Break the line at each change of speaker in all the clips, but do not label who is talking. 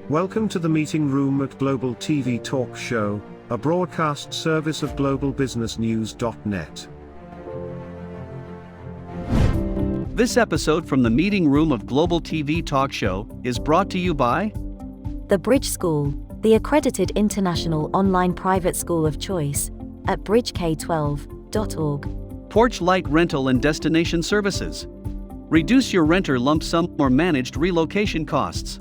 Welcome to the meeting room at Global TV Talk Show, a broadcast service of globalbusinessnews.net.
This episode from the meeting room of Global TV Talk Show is brought to you by
The Bridge School, the accredited international online private school of choice, at bridgek12.org.
Porch Light Rental and Destination Services. Reduce your renter lump sum or managed relocation costs.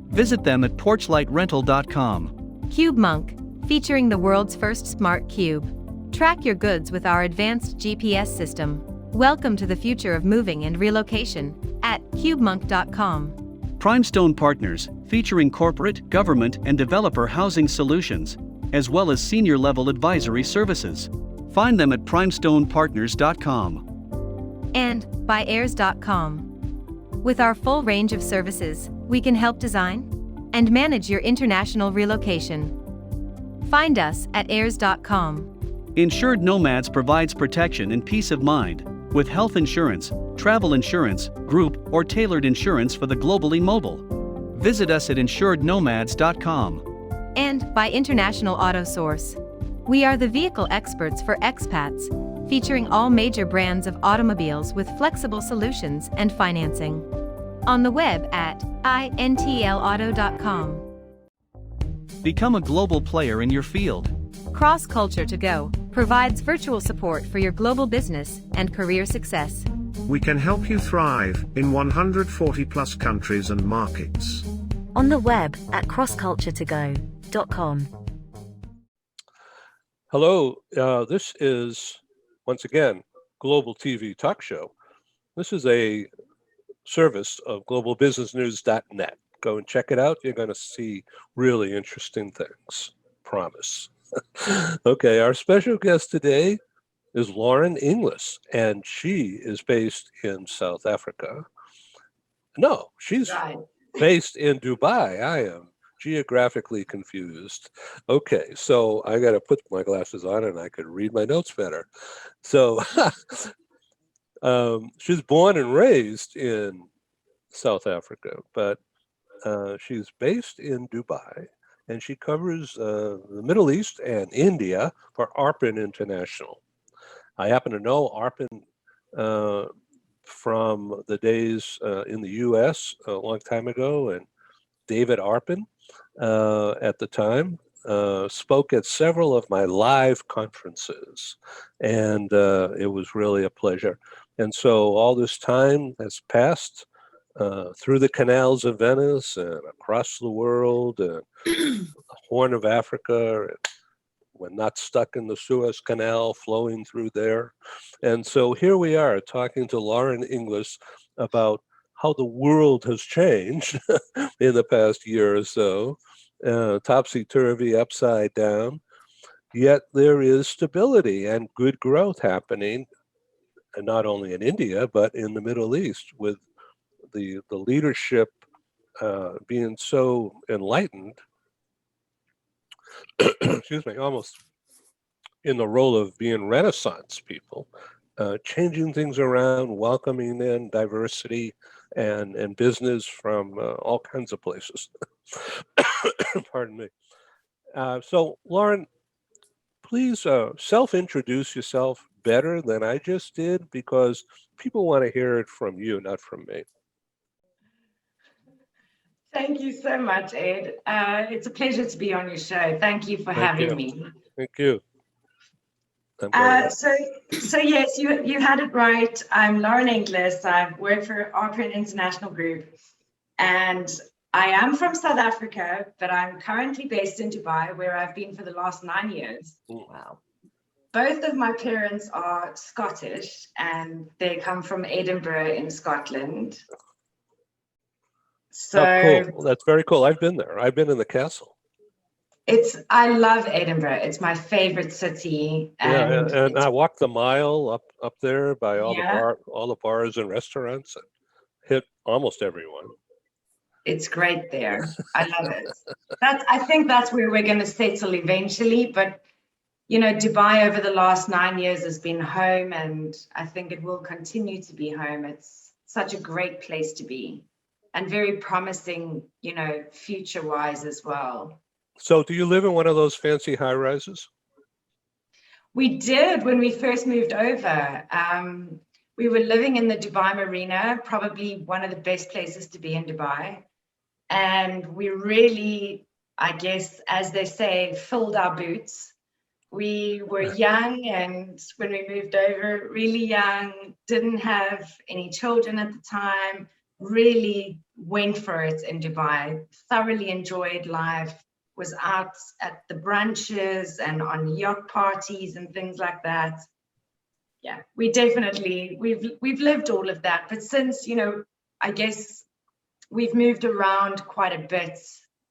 Visit them at porchlightrental.com.
Cube Monk, featuring the world's first smart cube. Track your goods with our advanced GPS system. Welcome to the future of moving and relocation at cubemonk.com.
Primestone Partners, featuring corporate, government, and developer housing solutions, as well as senior-level advisory services. Find them at primestonepartners.com.
And by heirs.com. With our full range of services, we can help design and manage your international relocation. Find us at heirs.com.
Insured Nomads provides protection and peace of mind with health insurance, travel insurance, group, or tailored insurance for the globally mobile. Visit us at insurednomads.com.
And by International Auto Source. We are the vehicle experts for expats, featuring all major brands of automobiles with flexible solutions and financing. On the web at intlauto.com.
Become a global player in your field.
Cross Culture to Go provides virtual support for your global business and career success.
We can help you thrive in 140 plus countries and markets.
On the web at crossculturetogo.com.
Hello, this is, once again, Global TV Talk Show. This is a service of globalbusinessnews.net. Go and check it out. You're going to see really interesting things. Promise. Okay, our special guest today is Maryann Inglis, and she is based in South Africa. No, she's based in Dubai. I am geographically confused. Okay, so I got to put my glasses on and I could read my notes better. So she's born and raised in South Africa, but she's based in Dubai, and she covers the Middle East and India for Arpin International. I happen to know Arpin from the days in the US a long time ago, and David Arpin at the time spoke at several of my live conferences, and it was really a pleasure. And so all this time has passed through the canals of Venice and across the world and the Horn of Africa. And we're not stuck in the Suez Canal flowing through there. And so here we are talking to Maryann Inglis about how the world has changed in the past year or so, topsy-turvy, upside down. Yet there is stability and good growth happening, and not only in India, but in the Middle East, with the leadership being so enlightened, excuse me, almost in the role of being Renaissance people, changing things around, welcoming in diversity and business from all kinds of places. Pardon me. So, Maryann, please self-introduce yourself better than I just did, because people want to hear it from you, not from me.
Thank you so much, Ed. It's a pleasure to be on your show. Thank you for having me.
Thank you.
So yes, you had it right. I'm Maryann Inglis. I've worked for Arpin International Group, and I am from South Africa, but I'm currently based in Dubai, where I've been for the last 9 years.
Wow.
Both of my parents are Scottish, and they come from Edinburgh in Scotland. So
cool. That's very cool. I've been there. I've been in the castle.
I love Edinburgh. It's my favorite city.
And I walked the mile up there by all the bars and restaurants, and hit almost everyone.
It's great there. I love it. I think that's where we're going to settle eventually. But you know, Dubai over the last 9 years has been home, and I think it will continue to be home. It's such a great place to be. and very promising, future-wise as well.
So do you live in one of those fancy high rises?
We did when we first moved over. We were living in the Dubai Marina, probably one of the best places to be in Dubai. And we really, I guess, as they say, filled our boots. We were young, and when we moved over, really young, didn't have any children at the time, really went for it in Dubai, thoroughly enjoyed life, was out at the brunches and on yacht parties and things like that. Yeah, we definitely, we've lived all of that. But since, I guess we've moved around quite a bit.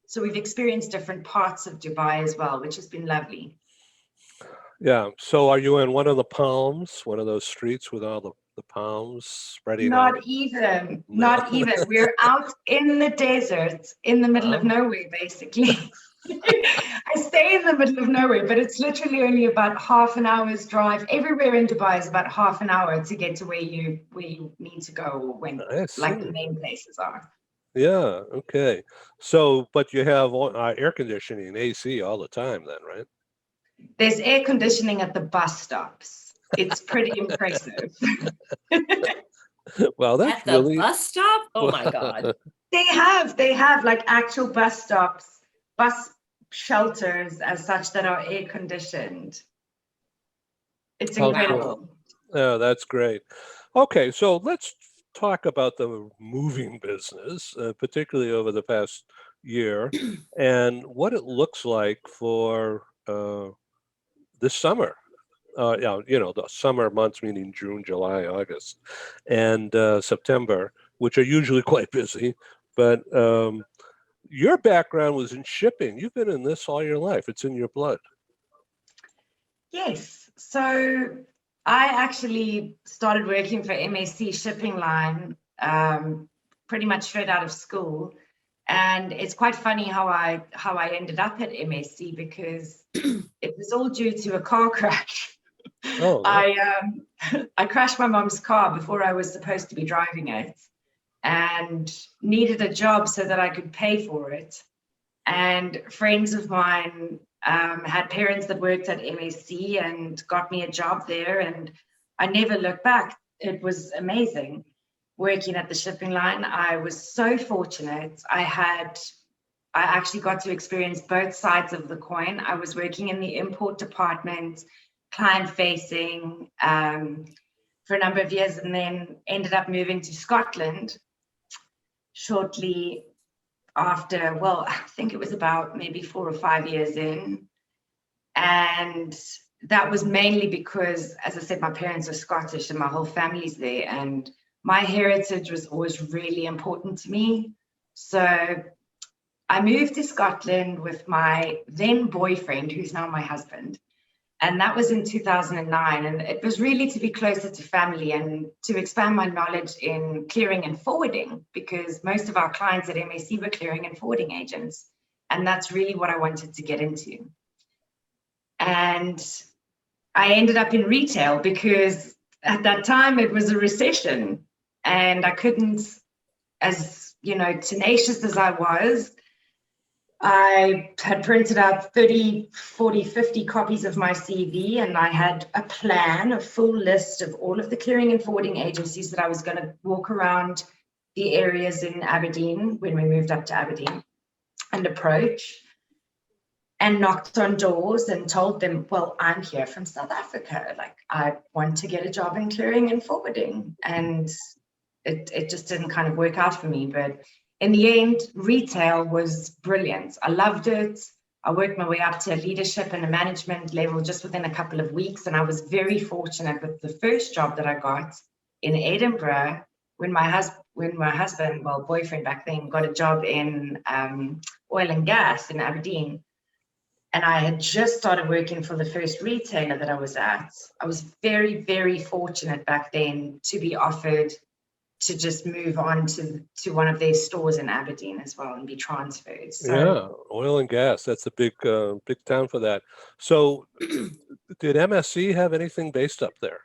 So we've experienced different parts of Dubai as well, which has been lovely.
Yeah. So are you in one of the palms, one of those streets with all the palms spreading out?
Not even. We're out in the desert, in the middle of nowhere, basically. I stay in the middle of nowhere, but it's literally only about half an hour's drive. Everywhere in Dubai is about half an hour to get to where you need to go, or when like the main places are.
Yeah. Okay. So, but you have air conditioning, AC all the time then, right?
There's air conditioning at the bus stops. It's pretty impressive.
Well, that's
at the
really
bus stop. Oh my God.
They have like actual bus stops, bus shelters as such that are air conditioned. It's incredible.
Yeah, that's great. Okay, so let's talk about the moving business, particularly over the past year, and what it looks like for this summer. The summer months, meaning June, July, August, and September, which are usually quite busy. But your background was in shipping. You've been in this all your life. It's in your blood.
Yes. So I actually started working for MSC Shipping Line pretty much straight out of school. And it's quite funny how I ended up at MSC, because it was all due to a car crash.
Oh, no.
I crashed my mom's car before I was supposed to be driving it, and needed a job so that I could pay for it. And friends of mine had parents that worked at MSC and got me a job there, and I never looked back. It was amazing working at the shipping line. I was so fortunate. I actually got to experience both sides of the coin. I was working in the import department, client facing, for a number of years, and then ended up moving to Scotland shortly after. Well, I think it was about maybe 4 or 5 years in. And that was mainly because, as I said, my parents are Scottish and my whole family's there, and my heritage was always really important to me. So I moved to Scotland with my then boyfriend, who's now my husband. And that was in 2009. And it was really to be closer to family and to expand my knowledge in clearing and forwarding, because most of our clients at MSC were clearing and forwarding agents. And that's really what I wanted to get into. And I ended up in retail because at that time it was a recession, and I couldn't, as tenacious as I was, I had printed out 30, 40, 50 copies of my CV, and I had a plan, a full list of all of the clearing and forwarding agencies that I was going to walk around the areas in Aberdeen when we moved up to Aberdeen and approach, and knocked on doors and told them, well, I'm here from South Africa. Like, I want to get a job in clearing and forwarding. And it just didn't kind of work out for me. But in the end, retail was brilliant. I loved it. I worked my way up to a leadership and a management level just within a couple of weeks. And I was very fortunate with the first job that I got in Edinburgh, when my husband, well, boyfriend back then, got a job in oil and gas in Aberdeen. And I had just started working for the first retailer that I was at. I was very, very fortunate back then to be offered to just move on to one of their stores in Aberdeen as well and be transferred. So,
yeah, oil and gas. That's a big town for that. So did MSC have anything based up there?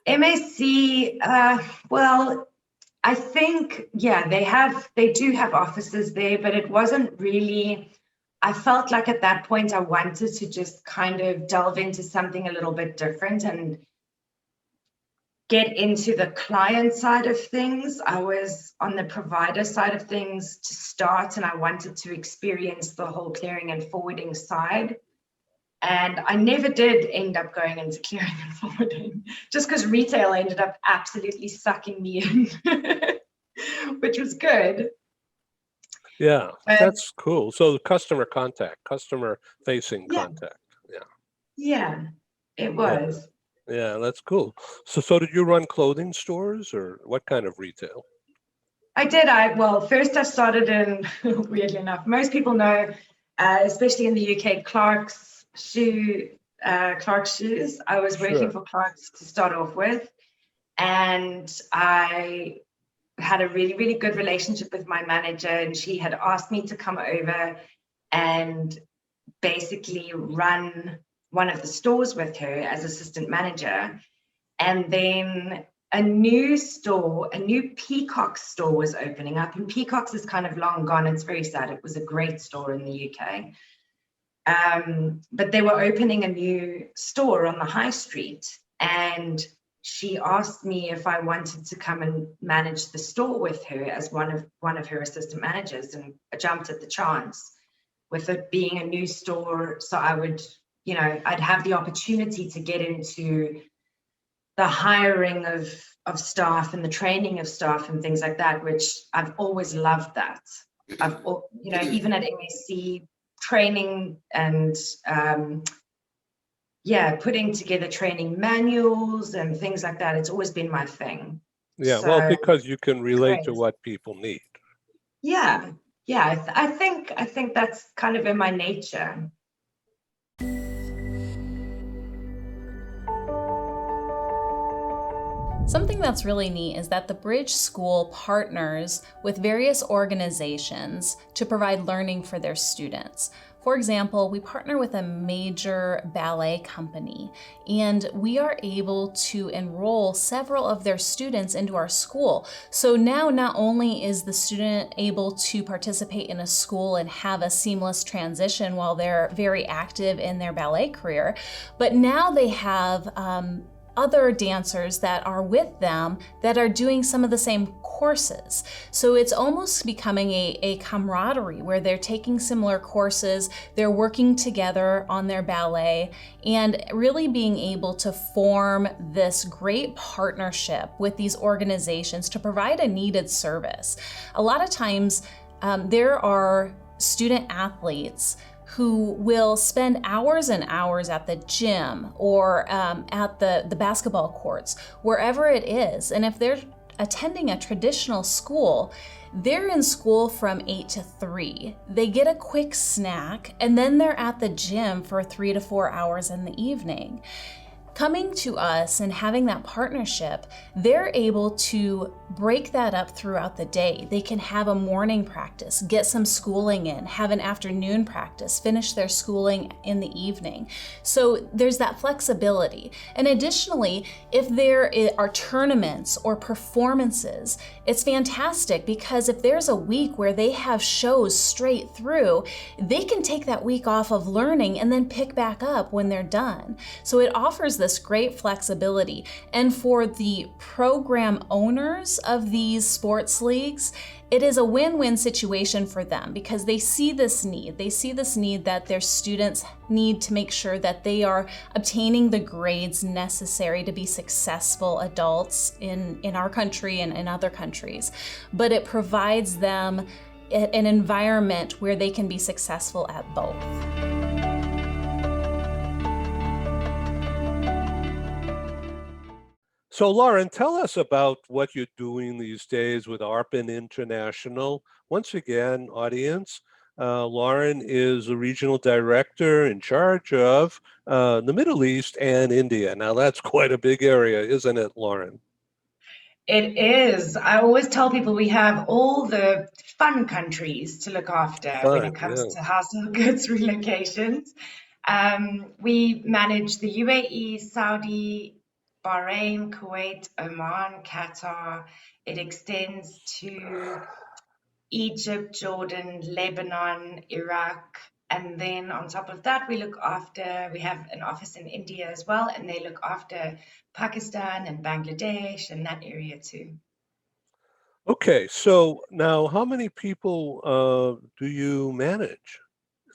MSC, well, I think, yeah, they do have offices there, but it wasn't really, I felt like at that point I wanted to just kind of delve into something a little bit different and get into the client side of things. I was on the provider side of things to start, and I wanted to experience the whole clearing and forwarding side. And I never did end up going into clearing and forwarding, just because retail ended up absolutely sucking me in, which was good.
Yeah, that's cool. So customer contact, customer facing contact.
Yeah, it was.
Yeah, that's cool. So did you run clothing stores, or what kind of retail?
I did. Well, first I started in, weirdly enough, most people know, especially in the UK, Clark's shoes. I was working for Clark's to start off with, and I had a really, really good relationship with my manager, and she had asked me to come over and basically run one of the stores with her as assistant manager. And then a new Peacock store was opening up, and Peacock's is kind of long gone. It's very sad. It was a great store in the UK. But they were opening a new store on the high street, and she asked me if I wanted to come and manage the store with her as one of her assistant managers, and I jumped at the chance. With it being a new store, so I would, I'd have the opportunity to get into the hiring of staff and the training of staff and things like that, which I've always loved that. Even at MSc, training and putting together training manuals and things like that, it's always been my thing.
Yeah, so, well, because you can relate to what people need.
Yeah, I think that's kind of in my nature.
Something that's really neat is that the Bridge School partners with various organizations to provide learning for their students. For example, we partner with a major ballet company, and we are able to enroll several of their students into our school. So now not only is the student able to participate in a school and have a seamless transition while they're very active in their ballet career, but now they have other dancers that are with them that are doing some of the same courses. So it's almost becoming a camaraderie where they're taking similar courses, they're working together on their ballet, and really being able to form this great partnership with these organizations to provide a needed service. A lot of times there are student athletes who will spend hours and hours at the gym or at the basketball courts, wherever it is. And if they're attending a traditional school, they're in school from 8 to 3. They get a quick snack, and then they're at the gym for 3 to 4 hours in the evening. Coming to us and having that partnership, they're able to break that up throughout the day. They can have a morning practice, get some schooling in, have an afternoon practice, finish their schooling in the evening. So there's that flexibility. And additionally, if there are tournaments or performances, it's fantastic because if there's a week where they have shows straight through, they can take that week off of learning and then pick back up when they're done. So it offers this great flexibility. And for the program owners of these sports leagues, it is a win-win situation for them because they see this need. They see this need that their students need to make sure that they are obtaining the grades necessary to be successful adults in our country and in other countries. But it provides them an environment where they can be successful at both.
So Lauren, tell us about what you're doing these days with Arpin International. Once again, audience, Lauren is a regional director in charge of the Middle East and India. Now that's quite a big area, isn't it, Lauren?
It is. I always tell people we have all the fun countries to look after when it comes to household goods relocations. We manage the UAE, Saudi, Bahrain, Kuwait, Oman, Qatar. It extends to Egypt, Jordan, Lebanon, Iraq. And then on top of that, we have an office in India as well, and they look after Pakistan and Bangladesh and that area too.
Okay, so now how many people do you manage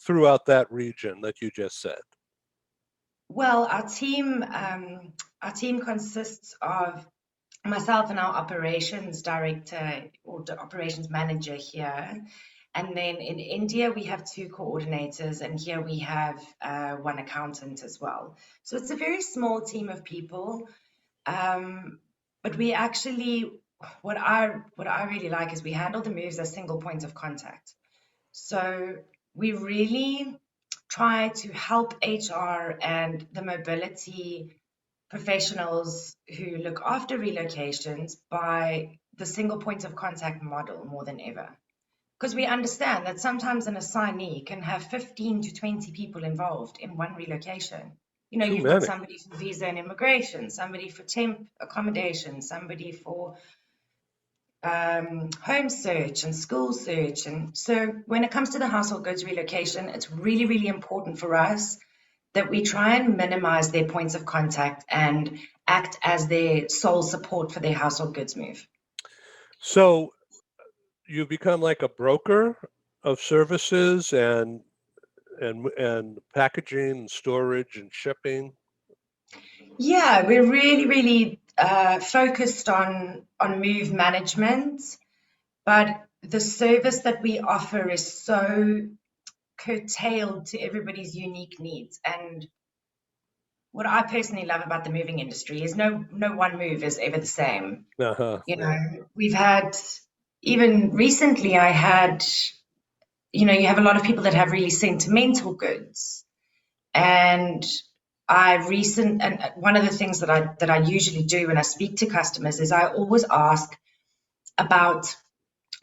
throughout that region that you just said?
Well, our team consists of myself and our operations director or the operations manager here. And then in India, we have 2 coordinators, and here we have 1 accountant as well. So it's a very small team of people. But we actually, what I really like is we handle the moves as single points of contact. So we really try to help HR and the mobility professionals who look after relocations by the single point of contact model more than ever. Because we understand that sometimes an assignee can have 15 to 20 people involved in one relocation. You know, you've got somebody for visa and immigration, somebody for temp accommodation, somebody for home search and school search. And so when it comes to the household goods relocation, it's really, really important for us that we try and minimize their points of contact and act as their sole support for their household goods move.
So you become like a broker of services and packaging and storage and shipping?
Yeah, we're really, really focused on move management, but the service that we offer is so curtailed to everybody's unique needs. And what I personally love about the moving industry is no one move is ever the same. You know, we've had, even recently I had, you know, you have a lot of people that have really sentimental goods. And one of the things that I usually do when I speak to customers is I always ask about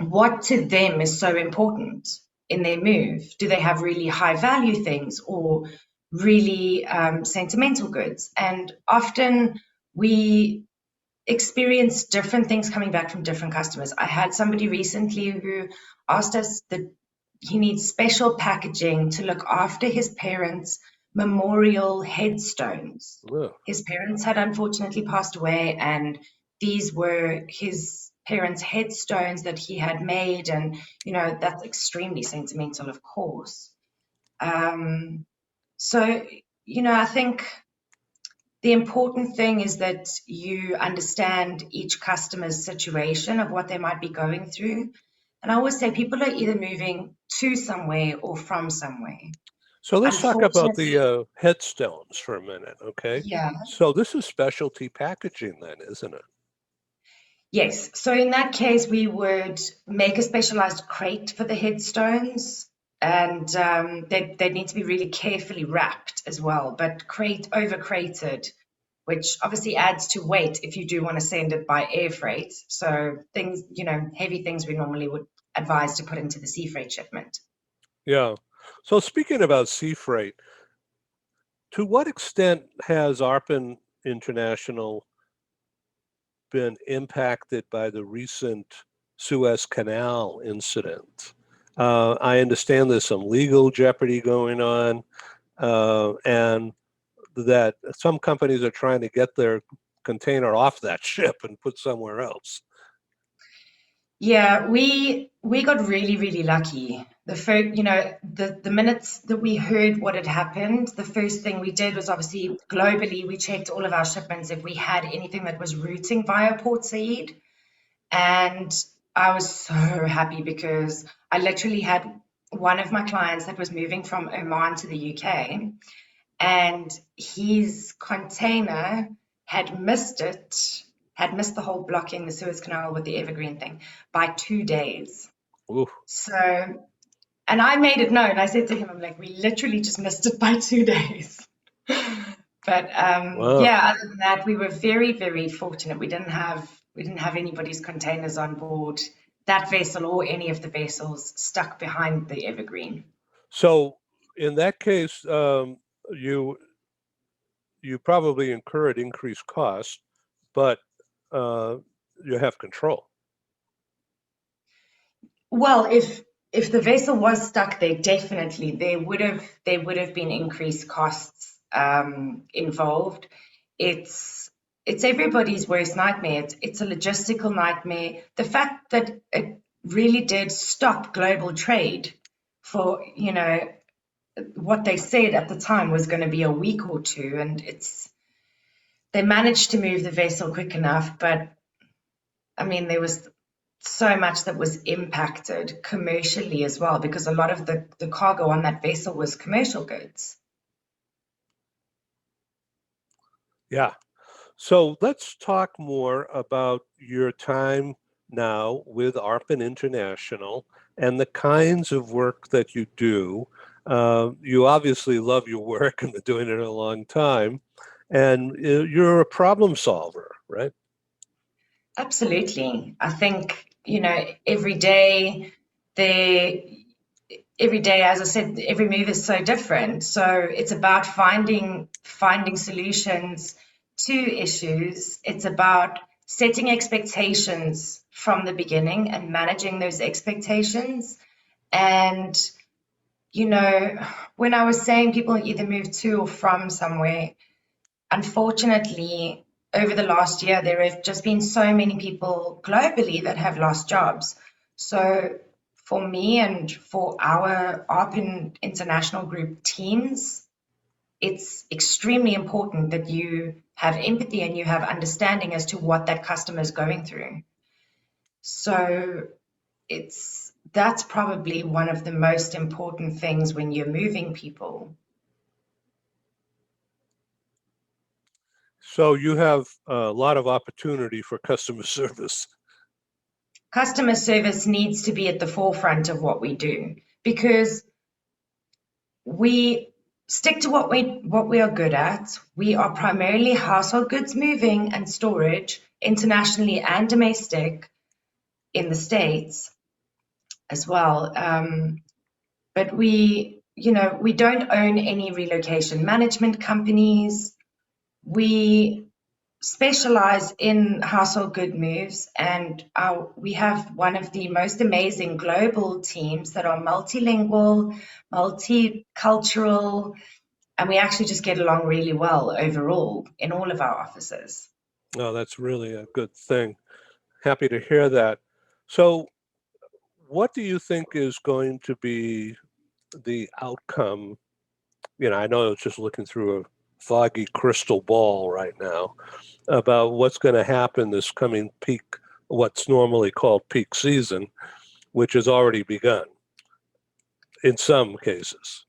what to them is so important in their move. Do they have really high value things or really sentimental goods? And often we experience different things coming back from different customers. I had somebody recently who asked us that he needs special packaging to look after his parents' memorial headstones.
Ugh.
His parents had unfortunately passed away, and these were his parents' headstones that he had made, and you know that's extremely sentimental, of course. So you know, I think the important thing is that you understand each customer's situation of what they might be going through. And I always say people are either moving to somewhere or from somewhere.
So let's talk about the headstones for a minute, okay?
Yeah.
So this is specialty packaging then, isn't it?
Yes. So in that case, we would make a specialized crate for the headstones, and they need to be really carefully wrapped as well, but over crated, which obviously adds to weight if you do want to send it by air freight. So things, you know, heavy things we normally would advise to put into the sea freight shipment.
Yeah. So speaking about sea freight, to what extent has Arpin International been impacted by the recent Suez Canal incident? I understand there's some legal jeopardy going on, and that some companies are trying to get their container off that ship and put somewhere else.
Yeah, we got really, really lucky. The minutes that we heard what had happened, the first thing we did was obviously globally, we checked all of our shipments if we had anything that was routing via Port Said. And I was so happy because I literally had one of my clients that was moving from Oman to the UK, and his container had missed the whole blocking the Suez Canal with the evergreen thing by 2 days.
Oof.
So, and I made it known. I said to him, I'm like, we literally just missed it by 2 days. But
Wow.
yeah, other than that, we were very, very fortunate. We didn't have anybody's containers on board that vessel or any of the vessels stuck behind the evergreen.
So in that case, you you probably incurred increased costs, but you have control.
Well, if the vessel was stuck there, definitely there would have been increased costs involved. It's everybody's worst nightmare. It's a logistical nightmare. The fact that it really did stop global trade for, what they said at the time was going to be a week or two, and they managed to move the vessel quick enough, but I mean, there was so much that was impacted commercially as well, because a lot of the cargo on that vessel was commercial goods.
Yeah. So let's talk more about your time now with Arpin International and the kinds of work that you do. You obviously love your work and been doing it a long time, and you're a problem solver, right?
Absolutely. I think, every day, as I said, every move is so different. So it's about finding solutions to issues. It's about setting expectations from the beginning and managing those expectations. And, when I was saying people either move to or from somewhere, unfortunately, over the last year, there have just been so many people globally that have lost jobs. So for me and for our Arpin International Group teams, it's extremely important that you have empathy and you have understanding as to what that customer is going through. So that's probably one of the most important things when you're moving people.
So you have a lot of opportunity for customer service.
Customer service needs to be at the forefront of what we do, because we stick to what we are good at. We are primarily household goods moving and storage, internationally and domestic, in the States as well. But we don't own any relocation management companies. We specialize in household good moves, and we have one of the most amazing global teams that are multilingual, multicultural, and we actually just get along really well overall in all of our offices.
Oh, that's really a good thing. Happy to hear that. So what do you think is going to be the outcome? I know it's just looking through a foggy crystal ball right now about what's going to happen this coming peak, what's normally called peak season, which has already begun in some cases.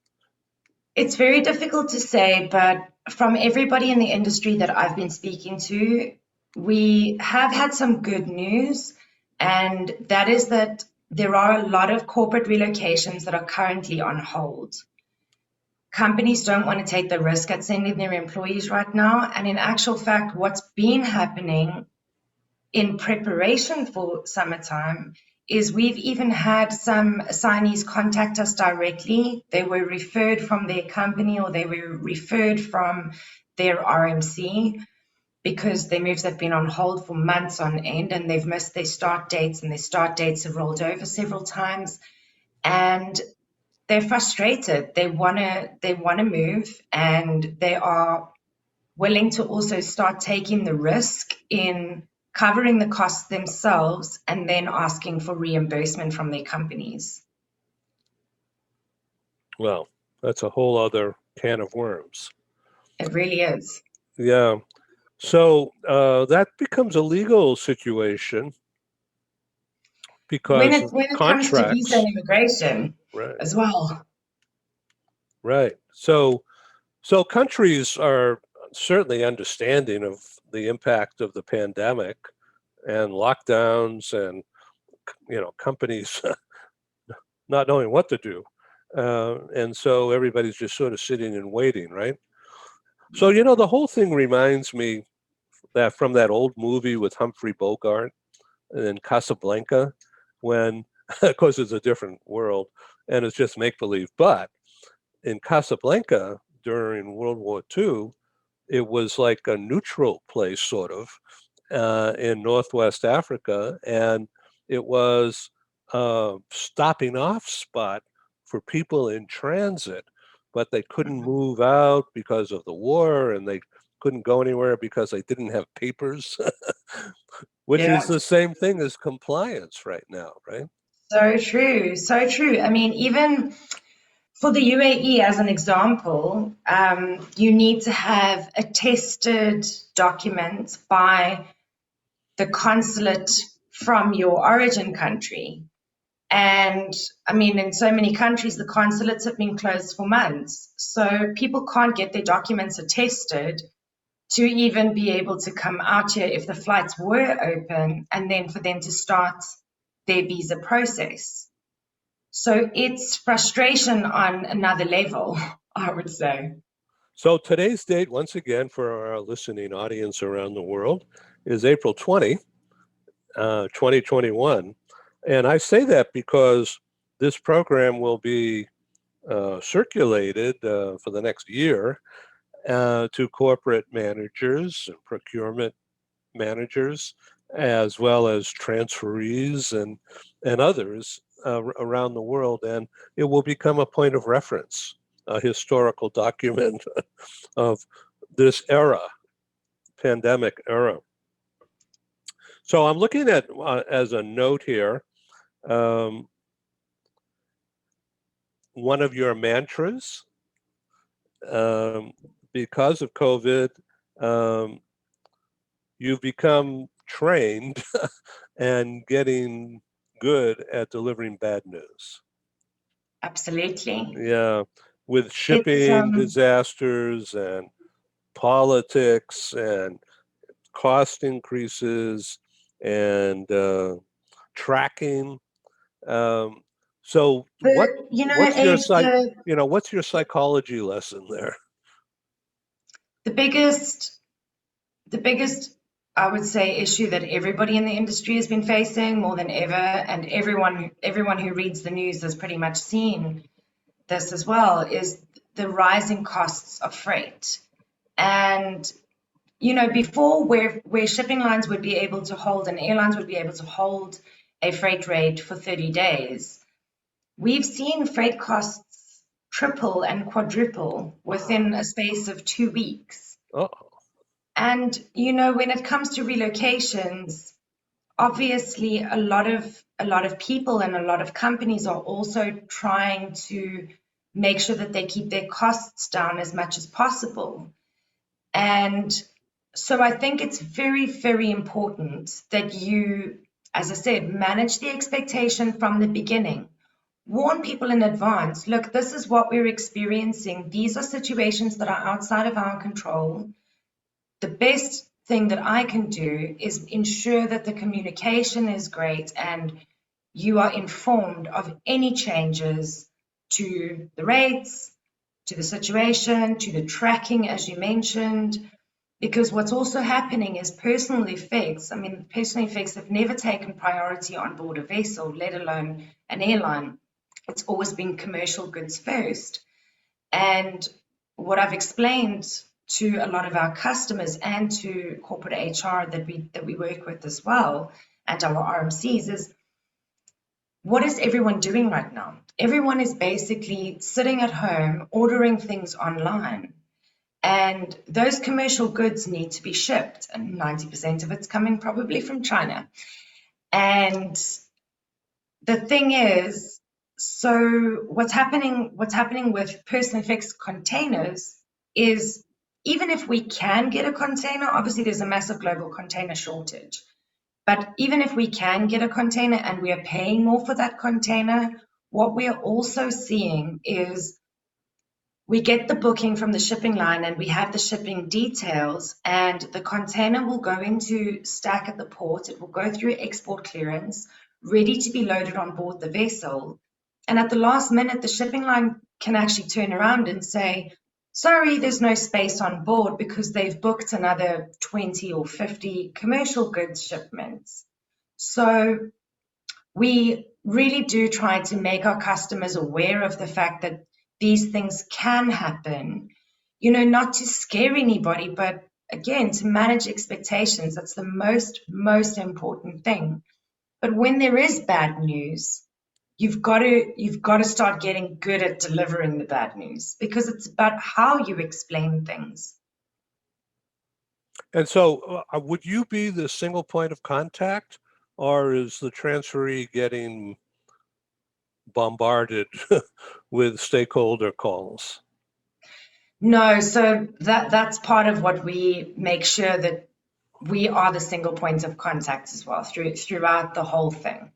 It's very difficult to say, but from everybody in the industry that I've been speaking to, we have had some good news, and that is that there are a lot of corporate relocations that are currently on hold. Companies don't want to take the risk at sending their employees right now. And in actual fact, what's been happening in preparation for summertime is we've even had some assignees contact us directly. They were referred from their company or they were referred from their RMC because their moves have been on hold for months on end and they've missed their start dates, and their start dates have rolled over several times. And they're frustrated. They want to move, and they are willing to also start taking the risk in covering the costs themselves and then asking for reimbursement from their companies.
Well, that's a whole other can of worms.
It really is.
Yeah. So that becomes a legal situation because
when it comes to visa and immigration,
right,
as well.
Right. So countries are certainly understanding of the impact of the pandemic and lockdowns and companies not knowing what to do. And so everybody's just sort of sitting and waiting, right? So, the whole thing reminds me that from that old movie with Humphrey Bogart in Casablanca, when, of course, it's a different world and it's just make-believe. But in Casablanca during World War II, it was like a neutral place, sort of, in Northwest Africa, and it was a stopping off spot for people in transit, but they couldn't move out because of the war, and they couldn't go anywhere because they didn't have papers, which is the same thing as compliance right now, right?
So true, so true. I mean, even for the UAE, as an example, you need to have attested documents by the consulate from your origin country. And I mean, in so many countries, the consulates have been closed for months. So people can't get their documents attested to even be able to come out here if the flights were open, and then for them to start their visa process. So it's frustration on another level, I would say.
So today's date, once again, for our listening audience around the world, is April 20, 2021. And I say that because this program will be circulated for the next year to corporate managers and procurement managers, as well as transferees and others around the world. And it will become a point of reference, a historical document of this era, pandemic era. So I'm looking at, as a note here, one of your mantras, because of COVID, you've become trained and getting good at delivering bad news.
Absolutely.
Yeah, with shipping disasters and politics and cost increases and tracking. So what's your psychology lesson there?
The biggest, I would say, issue that everybody in the industry has been facing more than ever, and everyone who reads the news has pretty much seen this as well, is the rising costs of freight. And before, where shipping lines would be able to hold, and airlines would be able to hold a freight rate for 30 days, we've seen freight costs triple and quadruple within a space of 2 weeks. And when it comes to relocations, obviously a lot of people and a lot of companies are also trying to make sure that they keep their costs down as much as possible. And so I think it's very, very important that you, as I said, manage the expectation from the beginning. Warn people in advance, look, this is what we're experiencing. These are situations that are outside of our control. The best thing that I can do is ensure that the communication is great and you are informed of any changes to the rates, to the situation, to the tracking, as you mentioned, because what's also happening is personal effects. I mean, personal effects have never taken priority on board a vessel, let alone an airline. It's always been commercial goods first. And what I've explained to a lot of our customers and to corporate HR that we work with as well, and our RMCs, is what is everyone doing right now? Everyone is basically sitting at home, ordering things online. And those commercial goods need to be shipped, and 90% of it's coming probably from China. And the thing is, so what's happening with personal effects containers is, even if we can get a container, obviously there's a massive global container shortage. But even if we can get a container and we are paying more for that container, what we are also seeing is we get the booking from the shipping line and we have the shipping details, and the container will go into stack at the port. It will go through export clearance, ready to be loaded on board the vessel. And at the last minute, the shipping line can actually turn around and say, sorry, there's no space on board, because they've booked another 20 or 50 commercial goods shipments. So we really do try to make our customers aware of the fact that these things can happen. not to scare anybody, but again, to manage expectations. That's the most important thing. But when there is bad news, you've got to start getting good at delivering the bad news, because it's about how you explain things.
And so would you be the single point of contact, or is the transferee getting bombarded with stakeholder calls?
No, so that's part of what we make sure, that we are the single point of contact as well throughout the whole thing.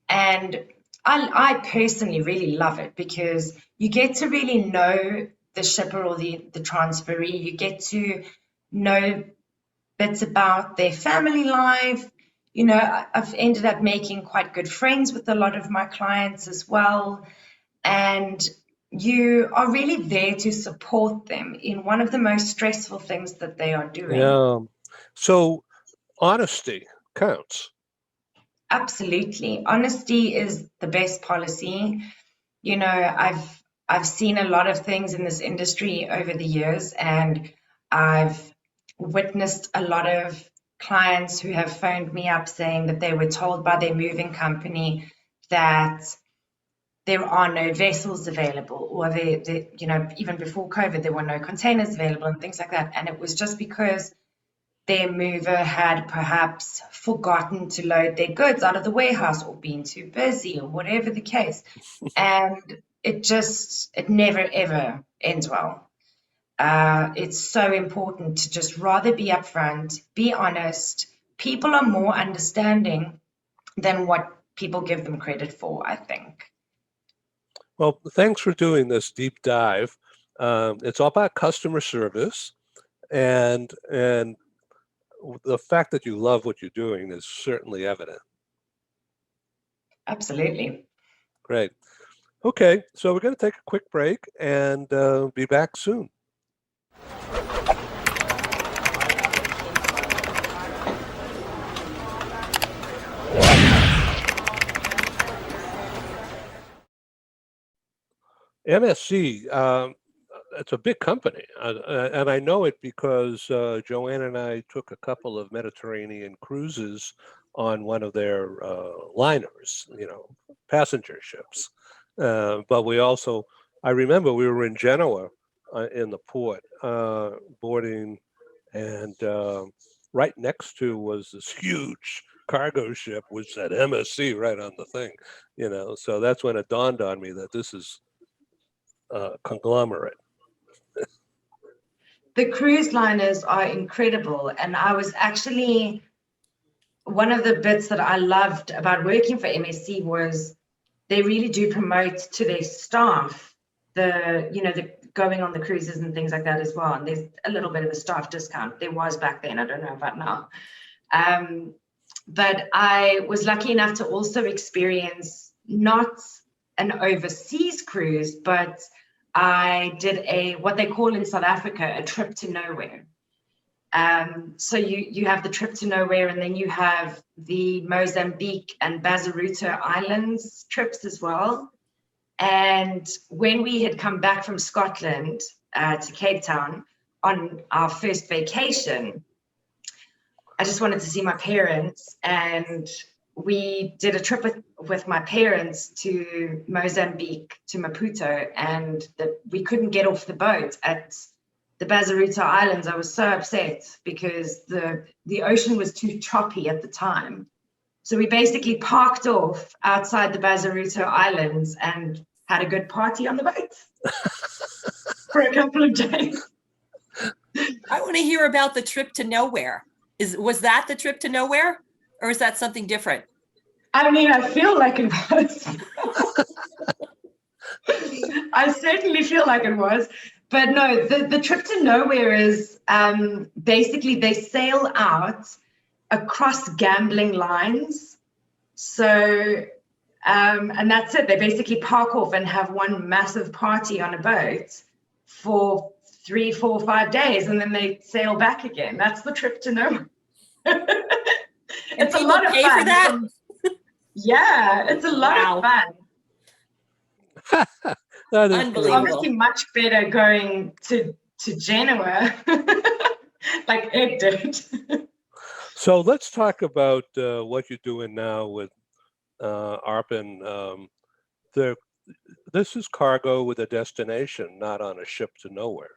And I personally really love it, because you get to really know the shipper or the transferee. You get to know bits about their family life. I've ended up making quite good friends with a lot of my clients as well. And you are really there to support them in one of the most stressful things that they are doing.
Yeah. So honesty counts.
Absolutely. Honesty is the best policy. I've seen a lot of things in this industry over the years, and I've witnessed a lot of clients who have phoned me up saying that they were told by their moving company that there are no vessels available, or even before COVID, there were no containers available and things like that. And it was just because their mover had perhaps forgotten to load their goods out of the warehouse, or been too busy, or whatever the case. And it never, ever ends well. It's so important to just rather be upfront, be honest. People are more understanding than what people give them credit for, I think.
Well, thanks for doing this deep dive. It's all about customer service, and the fact that you love what you're doing is certainly evident.
Absolutely.
Great. Okay, so we're going to take a quick break and be back soon. MSC, it's a big company, and I know it because Joanne and I took a couple of Mediterranean cruises on one of their liners, passenger ships. But I remember we were in Genoa in the port boarding, and right next to was this huge cargo ship, which said MSC right on the thing, so that's when it dawned on me that this is conglomerate.
The cruise liners are incredible, and I was actually, one of the bits that I loved about working for MSC was they really do promote to their staff the going on the cruises and things like that as well. And there's a little bit of a staff discount. There was back then, I don't know about now. But I was lucky enough to also experience not an overseas cruise, but I did what they call in South Africa a trip to nowhere. So you have the trip to nowhere, and then you have the Mozambique and Bazaruta Islands trips as well. And when we had come back from Scotland to Cape Town on our first vacation, I just wanted to see my parents, and we did a trip with my parents to Mozambique, to Maputo, and we couldn't get off the boat at the Bazaruta Islands. I was so upset because the ocean was too choppy at the time. So we basically parked off outside the Bazaruta Islands and had a good party on the boat for a couple of days.
I want to hear about the trip to nowhere. Was that the trip to nowhere, or is that something different?
I mean, I feel like it was. I certainly feel like it was. But no, the trip to nowhere is basically they sail out across gambling lines. So, and that's it. They basically park off and have one massive party on a boat for 3, 4, 5 days, and then they sail back again. That's the trip to nowhere. It's a lot of fun.
For that?
Yeah, it's a lot of fun.
That is
It's obviously much better going to to Genoa, like it did.
So let's talk about what you're doing now with Arpin. This is cargo with a destination, not on a ship to nowhere.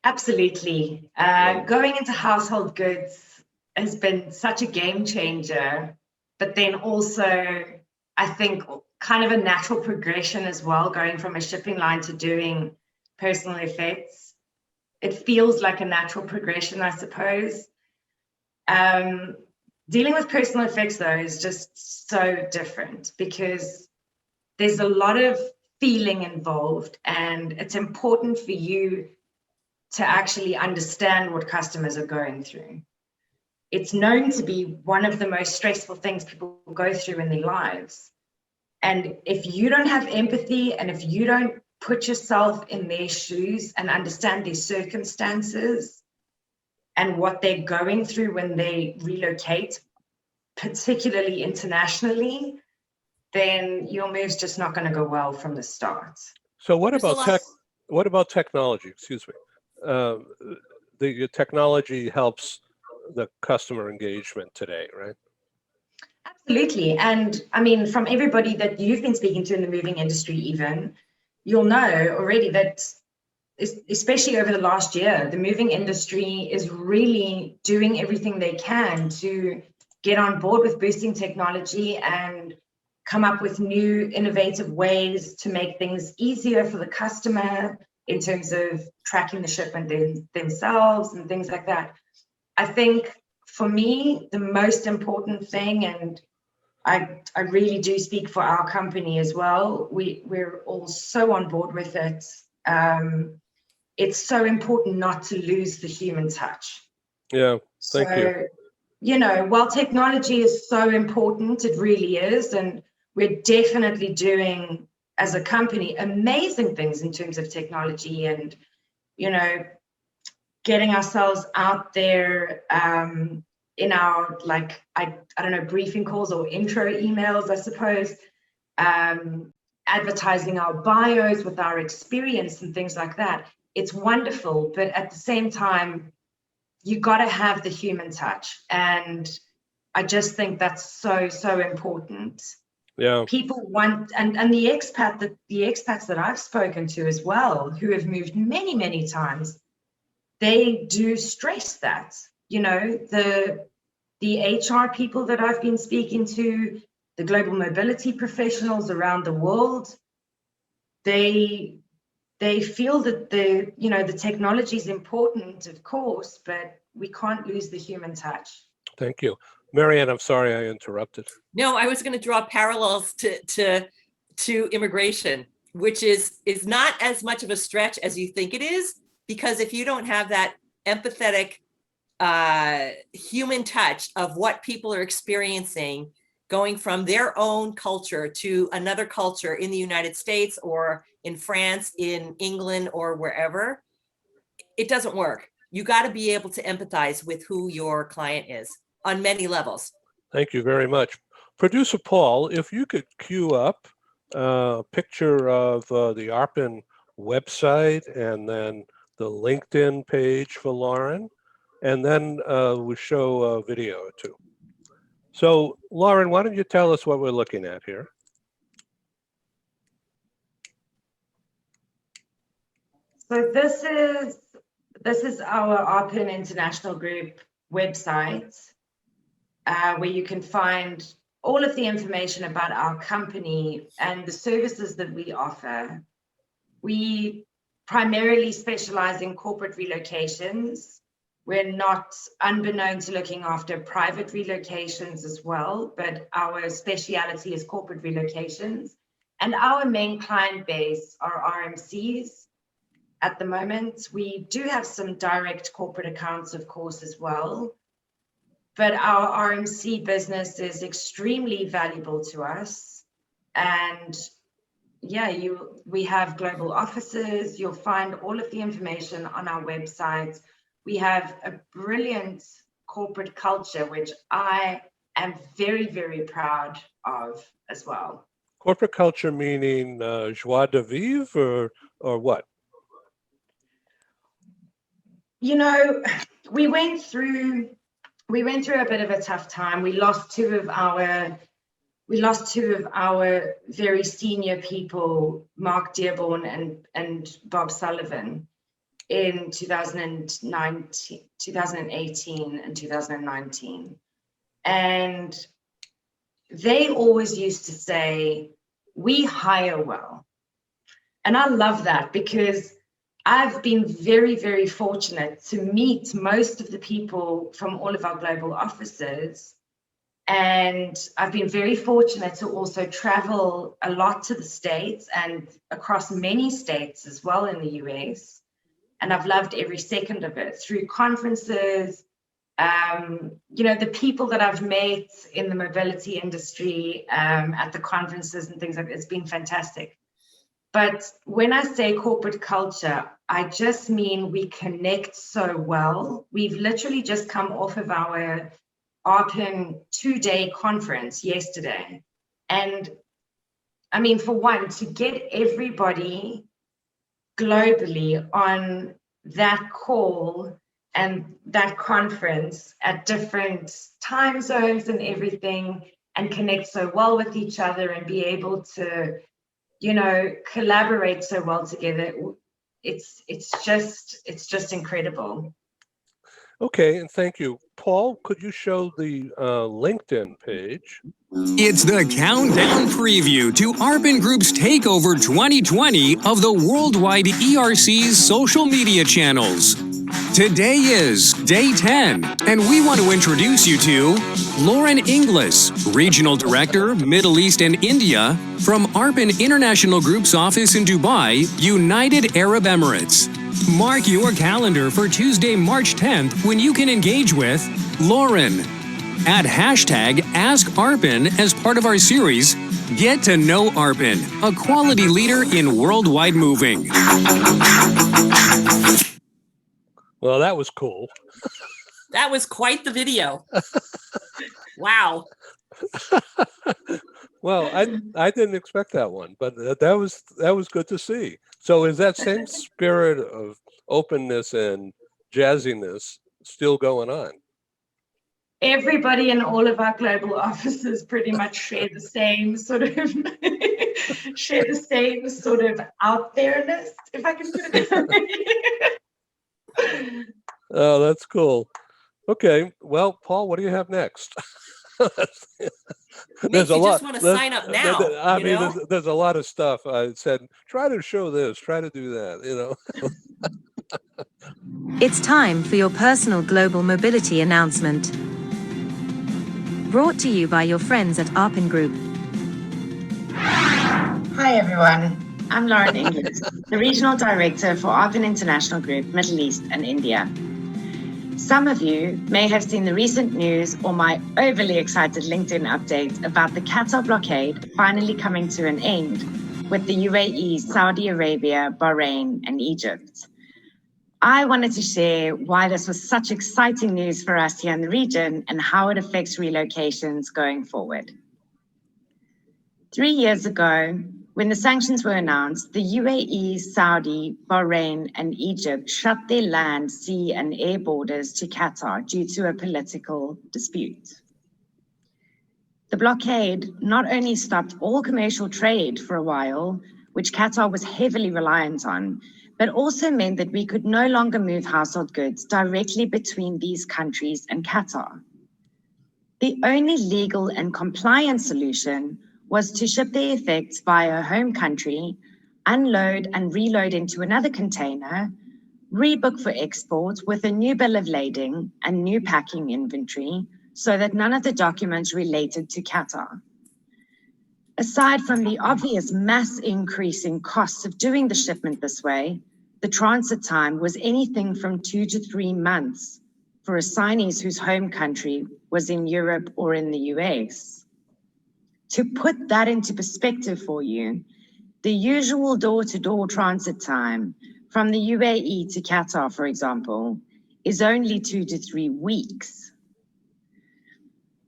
Absolutely. Going into household goods has been such a game changer, but then also, I think, kind of a natural progression as well, going from a shipping line to doing personal effects. It feels like a natural progression, I suppose. Dealing with personal effects, though, is just so different because there's a lot of feeling involved, and it's important for you to actually understand what customers are going through. It's known to be one of the most stressful things people go through in their lives. And if you don't have empathy, and if you don't put yourself in their shoes and understand their circumstances and what they're going through when they relocate, particularly internationally, then your move's just not going to go well from the start.
So what about technology? Excuse me. The technology helps the customer engagement today, right?
Absolutely. And I mean, from everybody that you've been speaking to in the moving industry, even, you'll know already that, especially over the last year, the moving industry is really doing everything they can to get on board with boosting technology and come up with new innovative ways to make things easier for the customer in terms of tracking the shipment themselves and things like that. I think for me, the most important thing, and I really do speak for our company as well, we're all so on board with it. It's so important not to lose the human touch.
Yeah, thank you.
You know, while technology is so important, it really is, and we're definitely doing, as a company, amazing things in terms of technology and, you know, getting ourselves out there in our, like, I don't know, briefing calls or intro emails, I suppose, advertising our bios with our experience and things like that. It's wonderful, but at the same time, you got to have the human touch. And I just think that's so important.
Yeah.
People want, and the expats that I've spoken to as well, who have moved many times, they do stress that, you know, the HR people that I've been speaking to, the global mobility professionals around the world, they feel that the technology is important, of course, but we can't lose the human touch.
Thank you. Maryann, I'm sorry I interrupted.
No, I was going to draw parallels to immigration, which is not as much of a stretch as you think it is, because if you don't have that empathetic human touch of what people are experiencing, going from their own culture to another culture in the United States or in France, in England, or wherever, it doesn't work. You got to be able to empathize with who your client is on many levels.
Thank you very much. Producer Paul, if you could cue up a picture of the Arpin website and then the LinkedIn page for Lauren, and then we'll show a video or two. So Lauren, why don't you tell us what we're looking at here?
So this is our Arpin International Group website, where you can find all of the information about our company and the services that we offer. We primarily specialize in corporate relocations. We're not, unbeknown to looking after private relocations as well, but our speciality is corporate relocations. And our main client base are RMCs. At the moment, we do have some direct corporate accounts, of course, as well. But our RMC business is extremely valuable to us. And yeah, we have global offices. You'll find all of the information on our website. We have a brilliant corporate culture, which I am very proud of as well.
Corporate culture meaning joie de vivre or what?
you know, we went through a bit of a tough time. We lost two of our very senior people, Mark Dearborn and Bob Sullivan, in 2018 and 2019. And they always used to say, we hire well. And I love that, because I've been very, very fortunate to meet most of the people from all of our global offices. And I've been very fortunate to also travel a lot to the States and across many states as well in the US. And I've loved every second of it, through conferences, you know, the people that I've met in the mobility industry at the conferences and things like that. It's been fantastic. But when I say corporate culture, I just mean we connect so well. We've literally just come off of our Arpin 2-day conference yesterday. And I mean, for one, to get everybody globally on that call and that conference at different time zones and everything, and connect so well with each other and be able to, you know, collaborate so well together, it's just incredible.
Okay, and thank you. Paul, could you show the LinkedIn page?
It's the countdown preview to Arpin Group's takeover 2020 of the worldwide ERC's social media channels. Today is day 10, and we want to introduce you to Lauren Inglis, Regional Director, Middle East and India, from Arpin International Group's office in Dubai, United Arab Emirates. Mark your calendar for Tuesday, March 10th, when you can engage with Lauren. Add hashtag AskArpin as part of our series, Get to Know Arpin, a quality leader in worldwide moving.
Well, that was cool.
That was quite the video. Wow.
Well, I didn't expect that one, but that was good to see. So is that same spirit of openness and jazziness still going on?
Everybody in all of our global offices pretty much share the same sort of out there-ness, if I can put it that way.
Oh, that's cool. Okay, well, Paul, what do you have next?
There's a lot. Just want to sign up now.
I mean, there's a lot of stuff. I said, try to show this, try to do that, you know.
It's time for your personal global mobility announcement. Brought to you by your friends at Arpin Group.
Hi everyone, I'm Lauren Inglis, the Regional Director for Arpin International Group, Middle East and India. Some of you may have seen the recent news or my overly excited LinkedIn update about the Qatar blockade finally coming to an end with the UAE, Saudi Arabia, Bahrain and Egypt. I wanted to share why this was such exciting news for us here in the region and how it affects relocations going forward. 3 years ago, when the sanctions were announced, the UAE, Saudi, Bahrain, and Egypt shut their land, sea, and air borders to Qatar due to a political dispute. The blockade not only stopped all commercial trade for a while, which Qatar was heavily reliant on, but also meant that we could no longer move household goods directly between these countries and Qatar. The only legal and compliant solution was to ship the effects via home country, unload and reload into another container, rebook for export with a new bill of lading and new packing inventory so that none of the documents related to Qatar. Aside from the obvious mass increase in costs of doing the shipment this way, the transit time was anything from 2 to 3 months for assignees whose home country was in Europe or in the US. To put that into perspective for you, the usual door-to-door transit time from the UAE to Qatar, for example, is only 2 to 3 weeks.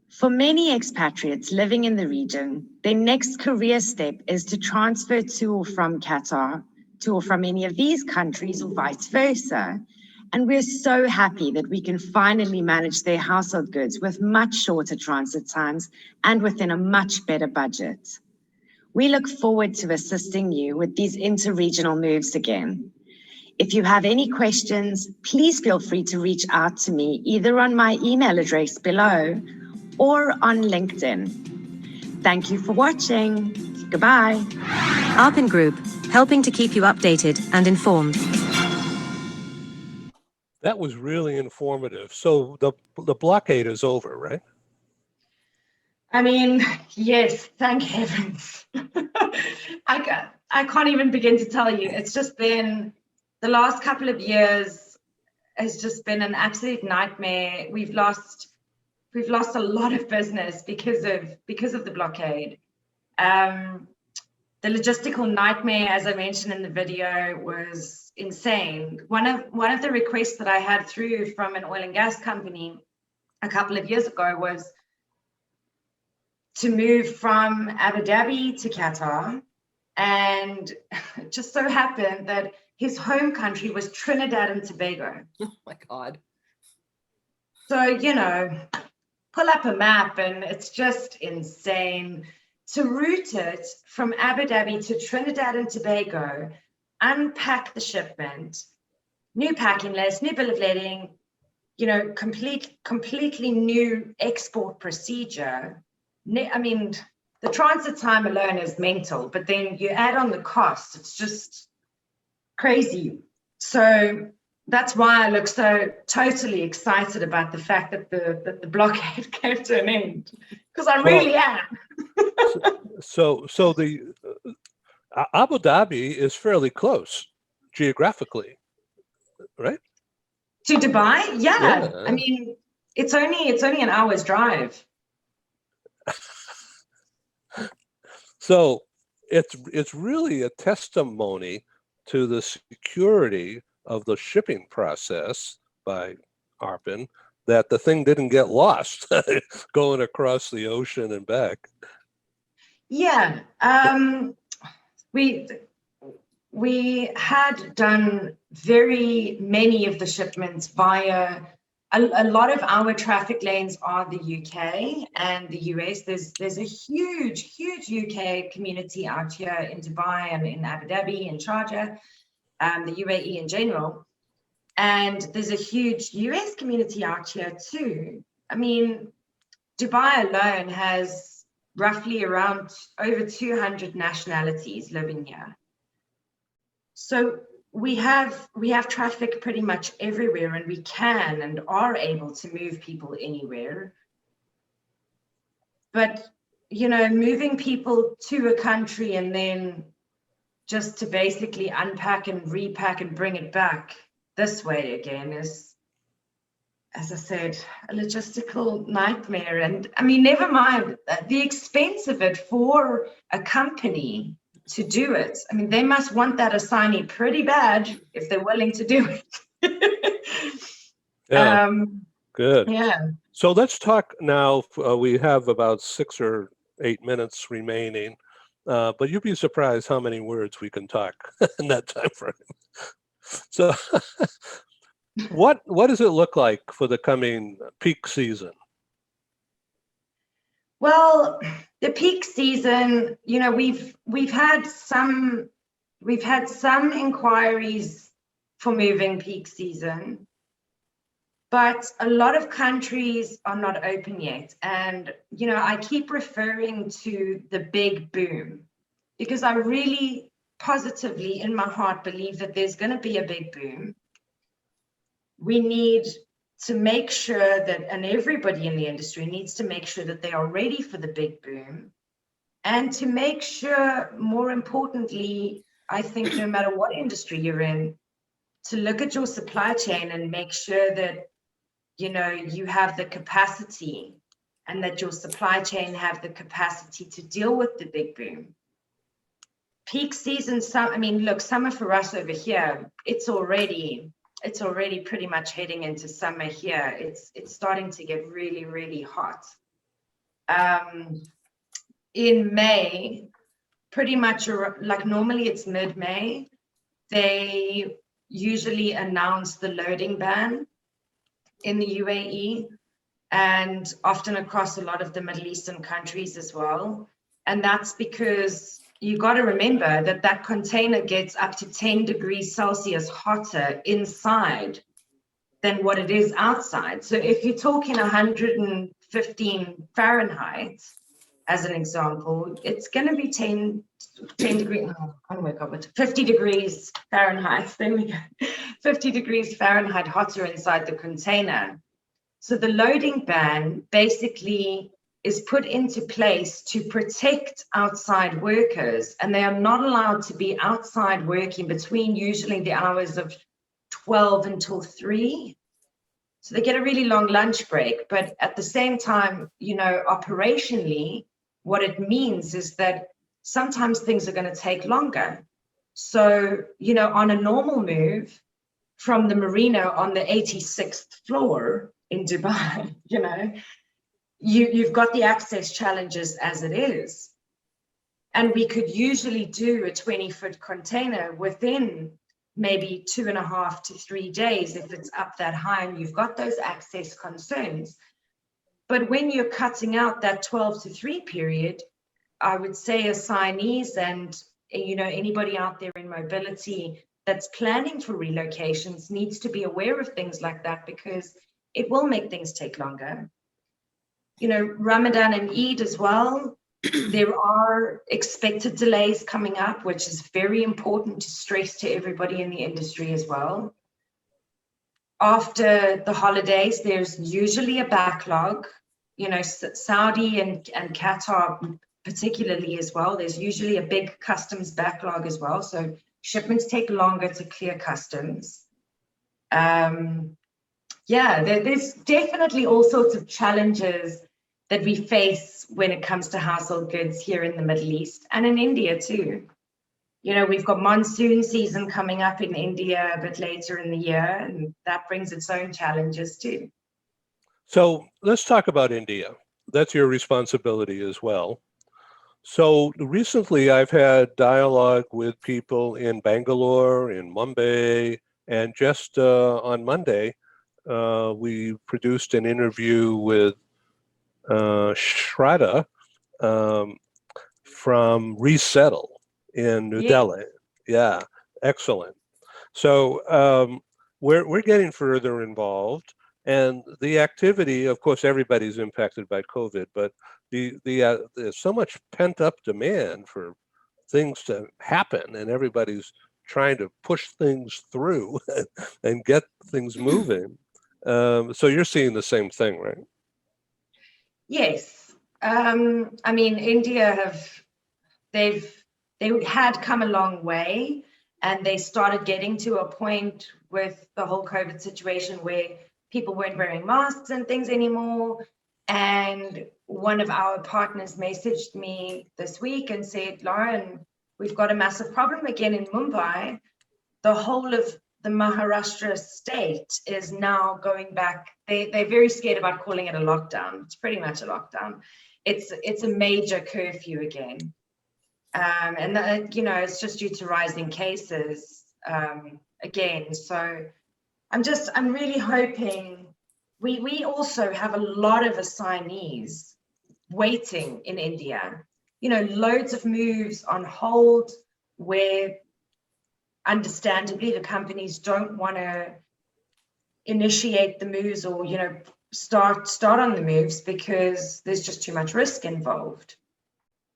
For many expatriates living in the region, their next career step is to transfer to or from Qatar, to or from any of these countries or vice versa. And we're so happy that we can finally manage their household goods with much shorter transit times and within a much better budget. We look forward to assisting you with these interregional moves again. If you have any questions, please feel free to reach out to me either on my email address below or on LinkedIn. Thank you for watching. Goodbye.
Arpin Group, helping to keep you updated and informed.
That was really informative. So the blockade is over, right?
I mean, yes, thank heavens. I can't even begin to tell you. It's just been, the last couple of years has just been an absolute nightmare. We've lost a lot of business because of the blockade. The logistical nightmare, as I mentioned in the video, was insane. One of the requests that I had through from an oil and gas company a couple of years ago was to move from Abu Dhabi to Qatar, and it just so happened that his home country was Trinidad and Tobago.
Oh my God.
So, you know, pull up a map and it's just insane. To route it from Abu Dhabi to Trinidad and Tobago, unpack the shipment, new packing list, new bill of lading, you know, completely new export procedure. I mean, the transit time alone is mental, but then you add on the cost, it's just crazy. So that's why I look so totally excited about the fact that the blockade came to an end, because I really am.
So the Abu Dhabi is fairly close geographically, right?
To Dubai? Yeah. I mean, it's only an hour's drive.
So it's really a testimony to the security of the shipping process by Arpin that the thing didn't get lost going across the ocean and back.
Yeah, we had done very many of the shipments via a lot of our traffic lanes are the UK and the US. There's a huge UK community out here in Dubai and in Abu Dhabi and Sharjah, the UAE in general. And there's a huge US community out here too. I mean, Dubai alone has roughly around over 200 nationalities living here. So we have traffic pretty much everywhere, and we can and are able to move people anywhere. But, you know, moving people to a country and then just to basically unpack and repack and bring it back this way again is, as I said, a logistical nightmare. And I mean, never mind the expense of it for a company to do it. I mean, they must want that assignee pretty bad if they're willing to do it.
Yeah, good.
Yeah.
So let's talk now. We have about 6 or 8 minutes remaining, but you'd be surprised how many words we can talk in that time frame. So what does it look like for the coming peak season?
Well, the peak season, you know, we've had some inquiries for moving peak season, but a lot of countries are not open yet. And, you know, I keep referring to the big boom because I really positively in my heart believe that there's going to be a big boom. We need to make sure that, and everybody in the industry needs to make sure that they are ready for the big boom, and to make sure, more importantly, I think no matter what industry you're in, to look at your supply chain and make sure that, you know, you have the capacity and that your supply chain have the capacity to deal with the big boom. Peak season, I mean, look, summer for us over here, it's already pretty much heading into summer here. It's starting to get really, really hot. In May, pretty much like normally it's mid-May, usually announce the loading ban in the UAE and often across a lot of the Middle Eastern countries as well. And that's because you got to remember that that container gets up to 10 degrees Celsius hotter inside than what it is outside. So if you're talking 115 Fahrenheit, as an example, it's going to be 10 degrees, oh, I can't work out what, 50 degrees Fahrenheit, there we go, 50 degrees Fahrenheit hotter inside the container. So the loading ban basically is put into place to protect outside workers, and they are not allowed to be outside working between usually the hours of 12 until 3. So they get a really long lunch break, but at the same time, you know, operationally, what it means is that sometimes things are going to take longer. So, you know, on a normal move from the marina on the 86th floor in Dubai, you know, you've got the access challenges as it is. And we could usually do a 20-foot container within maybe 2.5 to 3 days if it's up that high and you've got those access concerns. But when you're cutting out that 12 to 3 period, I would say assignees and, you know, anybody out there in mobility that's planning for relocations needs to be aware of things like that, because it will make things take longer. You know, Ramadan and Eid as well, there are expected delays coming up, which is very important to stress to everybody in the industry as well. After the holidays, there's usually a backlog. You know, Saudi and Qatar particularly as well, there's usually a big customs backlog as well. So shipments take longer to clear customs. Yeah, there's definitely all sorts of challenges that we face when it comes to household goods here in the Middle East and in India too. You know, we've got monsoon season coming up in India a bit later in the year, and that brings its own challenges too.
So let's talk about India. That's your responsibility as well. So recently I've had dialogue with people in Bangalore, in Mumbai, and just on Monday, we produced an interview with Shraddha from Resettle in New Delhi. Yeah, excellent. So we're getting further involved, and the activity, of course, everybody's impacted by COVID, but there's so much pent up demand for things to happen, and everybody's trying to push things through and get things moving. So you're seeing the same thing, right?
Yes. I mean, India they had come a long way, and they started getting to a point with the whole COVID situation where people weren't wearing masks and things anymore. And one of our partners messaged me this week and said, Lauren, we've got a massive problem again in Mumbai. The whole of the Maharashtra state is now going back. They're very scared about calling it a lockdown. It's pretty much a lockdown. It's a major curfew again. And that, you know, it's just due to rising cases again. So I'm really hoping we also have a lot of assignees waiting in India, you know, loads of moves on hold where understandably the companies don't want to initiate the moves or, you know, start on the moves because there's just too much risk involved.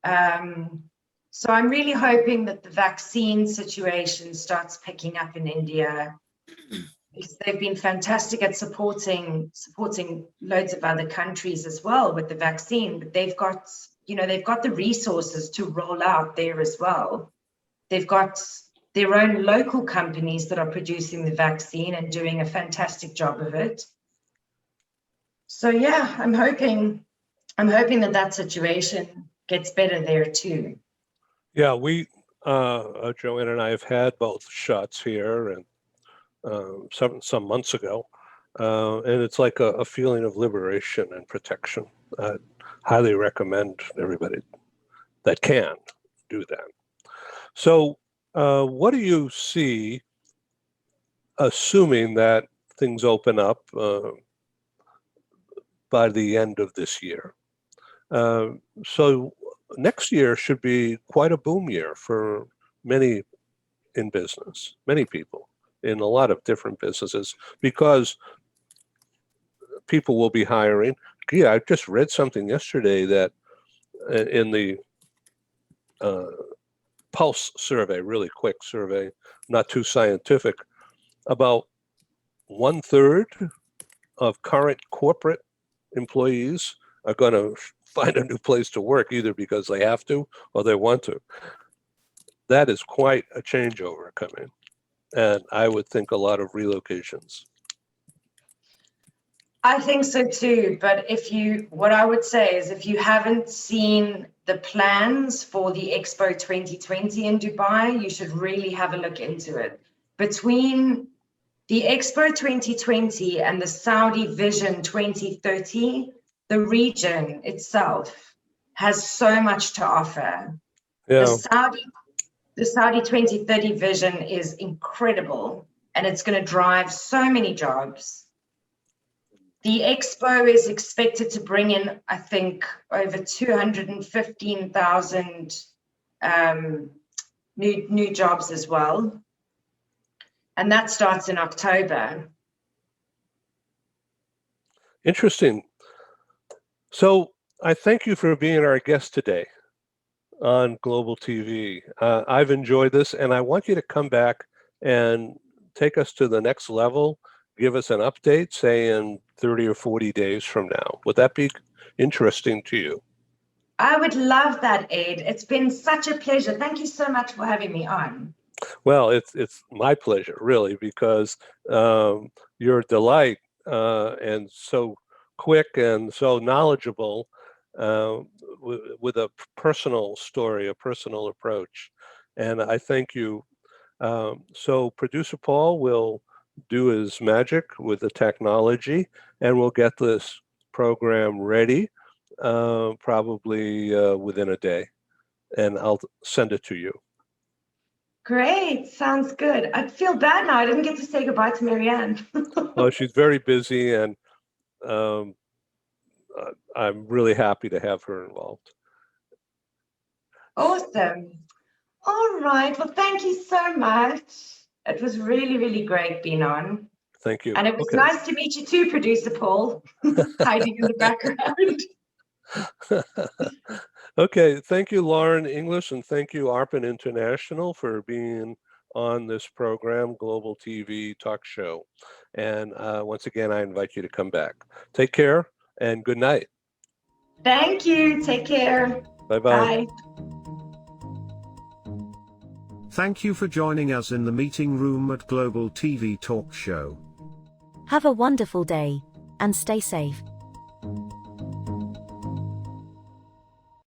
So I'm really hoping that the vaccine situation starts picking up in India, because they've been fantastic at supporting loads of other countries as well with the vaccine, but they've got the resources to roll out there as well. They've got their own local companies that are producing the vaccine and doing a fantastic job of it. So yeah, I'm hoping that situation gets better there too.
Yeah, we, Joanne and I have had both shots here, and some months ago, and it's like a feeling of liberation and protection. I highly recommend everybody that can do that. So what do you see assuming that things open up by the end of this year. So next year should be quite a boom year for many in business, many people in a lot of different businesses, because people will be hiring. Yeah, I just read something yesterday that in the Pulse survey, really quick survey, not too scientific, about 1/3 of current corporate employees are going to find a new place to work, either because they have to or they want to. That is quite a changeover coming. And I would think a lot of relocations.
I think so too, but what I would say is, if you haven't seen the plans for the Expo 2020 in Dubai, you should really have a look into it. Between the Expo 2020 and the Saudi Vision 2030, the region itself has so much to offer.
Yeah.
The Saudi 2030 vision is incredible, and it's going to drive so many jobs. The Expo is expected to bring in, I think, over 215,000 new jobs as well. And that starts in October.
Interesting. So I thank you for being our guest today on Global TV. I've enjoyed this, and I want you to come back and take us to the next level. Give us an update, say in 30 or 40 days from now. Would that be interesting to you?
I would love that, Ed. It's been such a pleasure. Thank you so much for having me on.
Well, it's my pleasure, really, because you're a delight and so quick and so knowledgeable with a personal story, a personal approach. And I thank you. So Producer Paul will do his magic with the technology, and we'll get this program ready probably within a day, and I'll send it to you.
Great, sounds good. I feel bad now. I didn't get to say goodbye to Maryann.
Well, she's very busy, and I'm really happy to have her involved.
Awesome. All right, well, thank you so much. It was really, really great being on.
Thank you.
And it was nice to meet you too, Producer Paul, hiding in the background.
Okay, thank you, Lauren Inglis, and thank you, Arpin International, for being on this program, Global TV Talk Show. And once again, I invite you to come back. Take care and good night.
Thank you. Take care.
Bye-bye.
Bye.
Thank you for joining us in the meeting room at Global TV Talk Show.
Have a wonderful day, and stay safe.